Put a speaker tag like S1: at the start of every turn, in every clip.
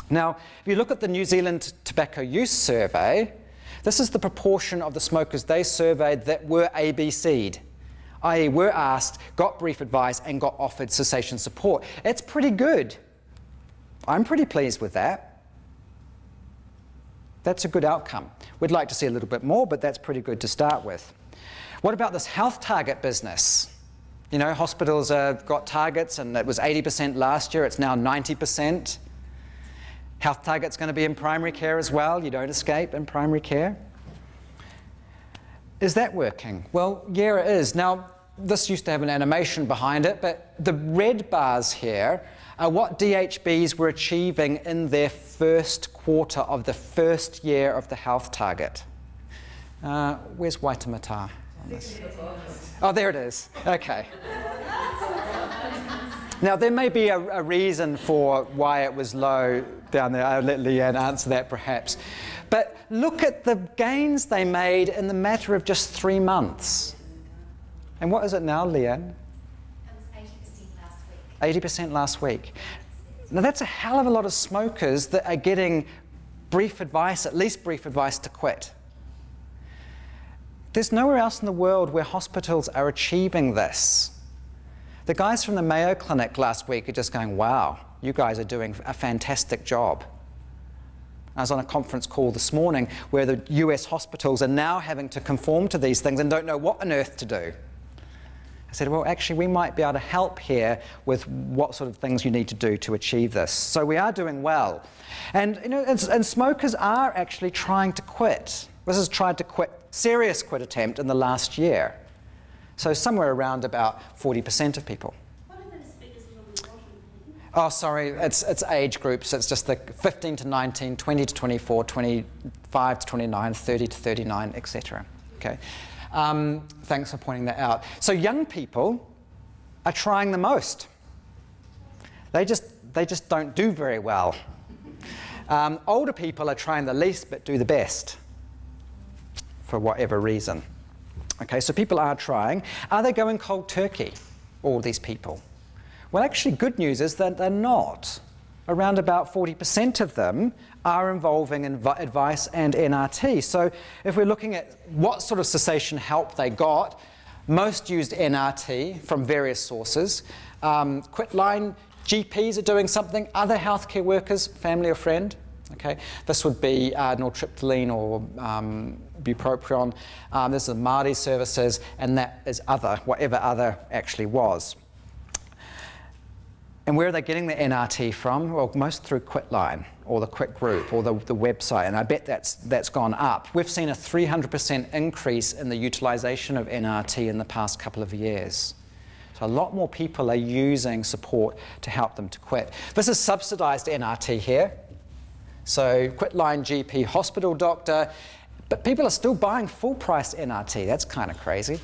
S1: Now, if you look at the New Zealand Tobacco Use Survey, this is the proportion of the smokers they surveyed that were ABC'd, i.e. were asked, got brief advice and got offered cessation support. It's pretty good. I'm pretty pleased with that. That's a good outcome. We'd like to see a little bit more, but that's pretty good to start with. What about this health target business? You know, hospitals have got targets, and it was 80% last year, it's now 90%. Health target's going to be in primary care as well. You don't escape in primary care. Is that working? Well, yeah, it is. Now, this used to have an animation behind it, but the red bars here are what DHBs were achieving in their first quarter of the first year of the health target. Where's Waitemata on this? Oh, there it is. Okay. Now, there may be a reason for why it was low down there. I'll let Leanne answer that perhaps. But look at the gains they made in the matter of just 3 months. And what is it now, Leanne? 80% last week. Now that's a hell of a lot of smokers that are getting brief advice, at least brief advice to quit. There's nowhere else in the world where hospitals are achieving this. The guys from the Mayo Clinic last week are just going, wow, you guys are doing a fantastic job. I was on a conference call this morning where the US hospitals are now having to conform to these things and don't know what on earth to do. I said, well, actually, we might be able to help here with what sort of things you need to do to achieve this. So we are doing well. And, you know, and smokers are actually trying to quit. This is tried to quit, serious quit attempt in the last year. So somewhere around about 40% of people.
S2: What are the speakers normally?
S1: Oh, sorry, it's age groups. It's just the 15 to 19, 20 to 24, 25 to 29, 30 to 39, etc. Okay. Thanks for pointing that out. So young people are trying the most. They just don't do very well. Older people are trying the least but do the best for whatever reason. Okay, so people are trying. Are they going cold turkey, all these people? Well, actually, good news is that they're not. Around about 40% of them are involving advice and NRT. So if we're looking at what sort of cessation help they got, most used NRT from various sources. Quitline, GPs are doing something, other healthcare workers, family or friend. Okay, this would be nortriptyline or bupropion. This is Māori services, and that is other, whatever other actually was. And where are they getting the NRT from? Well, most through Quitline or the Quit Group or the website, and I bet that's gone up. We've seen a 300% increase in the utilisation of NRT in the past couple of years. So a lot more people are using support to help them to quit. This is subsidised NRT here. So Quitline, GP, hospital doctor, but people are still buying full-price NRT. That's kind of crazy,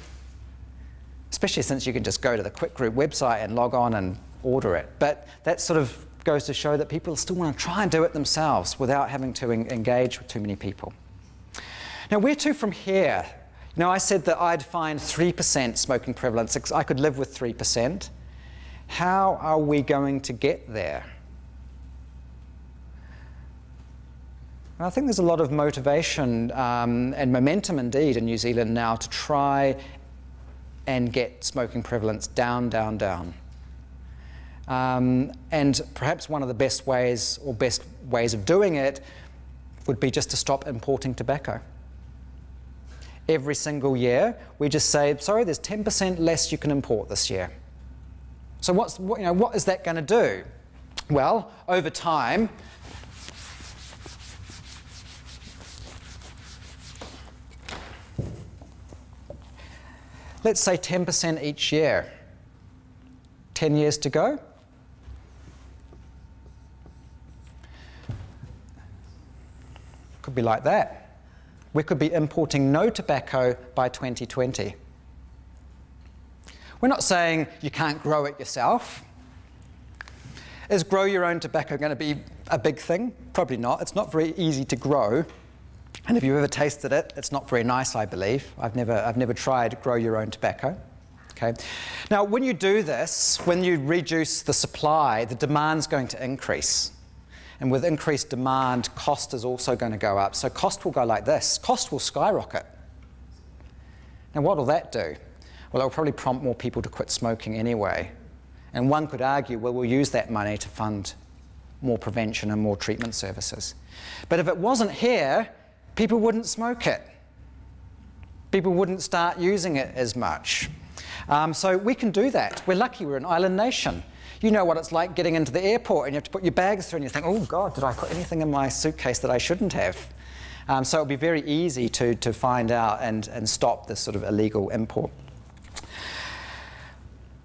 S1: especially since you can just go to the Quit Group website and log on and order it. But that sort of goes to show that people still want to try and do it themselves without having to engage with too many people. Now, where to from here? You know, I said that I'd find 3% smoking prevalence. I could live with 3%. How are we going to get there? I think there's a lot of motivation and momentum indeed in New Zealand now to try and get smoking prevalence down, down, down. And perhaps one of the best ways of doing it would be just to stop importing tobacco. Every single year, we just say, sorry, there's 10% less you can import this year. So what is that going to do? Well, over time, let's say 10% each year. 10 years to go. Could be like that. We could be importing no tobacco by 2020. We're not saying you can't grow it yourself. Is grow your own tobacco going to be a big thing? Probably not. It's not very easy to grow. And if you've ever tasted it, it's not very nice, I believe. I've never tried grow your own tobacco. Okay. Now, when you do this, when you reduce the supply, the demand's going to increase. And with increased demand, cost is also going to go up. So cost will go like this. Cost will skyrocket. Now, what will that do? Well, it will probably prompt more people to quit smoking anyway. And one could argue, well, we'll use that money to fund more prevention and more treatment services. But if it wasn't here, people wouldn't smoke it. People wouldn't start using it as much. So we can do that. We're lucky we're an island nation. You know what it's like getting into the airport and you have to put your bags through and you think, oh God, did I put anything in my suitcase that I shouldn't have? So it'll be very easy to find out and stop this sort of illegal import.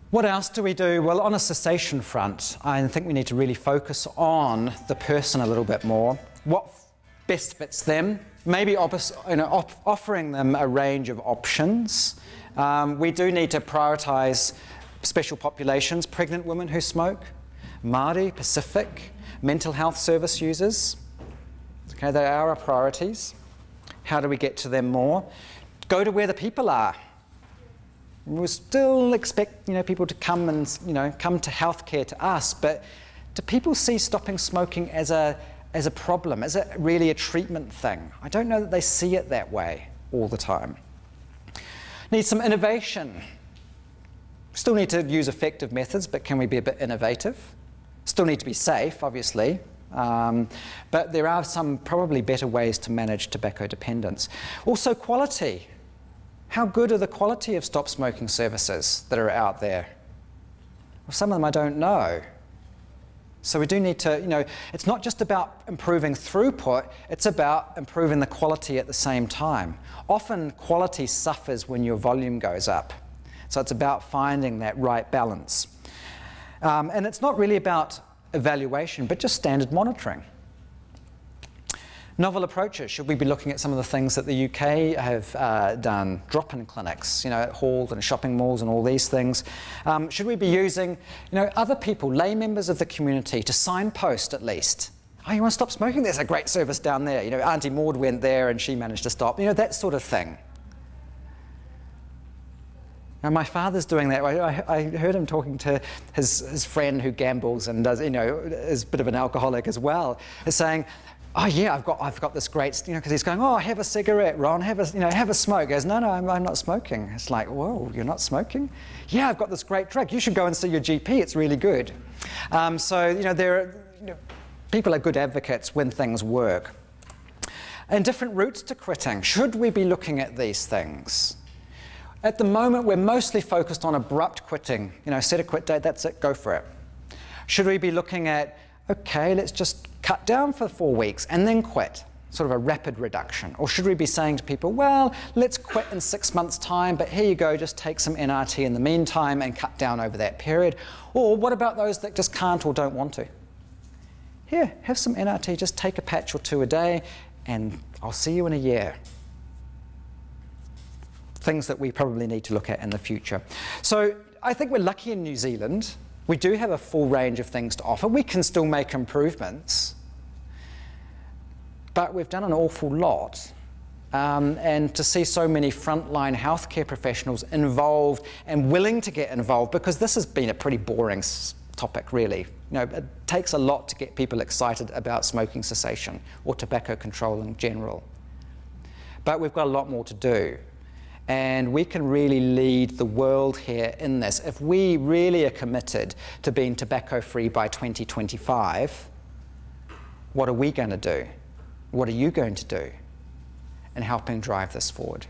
S1: What else do we do? Well, on a cessation front, I think we need to really focus on the person a little bit more. What best fits them? Maybe offering them a range of options. We do need to prioritise special populations, pregnant women who smoke, Māori, Pacific, mental health service users. Okay, they are our priorities. How do we get to them more? Go to where the people are. We still expect people to come and come to healthcare to us, but do people see stopping smoking as a problem? Is it really a treatment thing? I don't know that they see it that way all the time. Need some innovation. Still need to use effective methods, but can we be a bit innovative? Still need to be safe, obviously, but there are some probably better ways to manage tobacco dependence. Also quality. How good are the quality of stop smoking services that are out there? Well, some of them I don't know. So we do need to, it's not just about improving throughput, it's about improving the quality at the same time. Often quality suffers when your volume goes up. So it's about finding that right balance. And it's not really about evaluation, but just standard monitoring. Novel approaches. Should we be looking at some of the things that the UK have done? Drop-in clinics, at halls and shopping malls and all these things. Should we be using, other people, lay members of the community to signpost at least? Oh, you want to stop smoking? There's a great service down there. Auntie Maud went there and she managed to stop. That sort of thing. Now, my father's doing that. I heard him talking to his friend who gambles and does, is a bit of an alcoholic as well, is saying, oh yeah, I've got this great, because he's going, oh, have a cigarette, Ron, have a smoke. He goes, no, I'm not smoking. It's like, whoa, you're not smoking? Yeah, I've got this great drug. You should go and see your GP. It's really good. People are good advocates when things work. And different routes to quitting. Should we be looking at these things? At the moment, we're mostly focused on abrupt quitting. Set a quit date, that's it, go for it. Should we be looking at, okay, let's just cut down for 4 weeks and then quit, sort of a rapid reduction? Or should we be saying to people, well, let's quit in 6 months' time, but here you go, just take some NRT in the meantime and cut down over that period? Or what about those that just can't or don't want to? Here, have some NRT, just take a patch or 2 a day, and I'll see you in a year. Things that we probably need to look at in the future. So I think we're lucky in New Zealand. We do have a full range of things to offer. We can still make improvements, but we've done an awful lot. And to see so many frontline healthcare professionals involved and willing to get involved, because this has been a pretty boring topic, really. It takes a lot to get people excited about smoking cessation or tobacco control in general. But we've got a lot more to do. And we can really lead the world here in this. If we really are committed to being tobacco-free by 2025, what are we going to do? What are you going to do in helping drive this forward?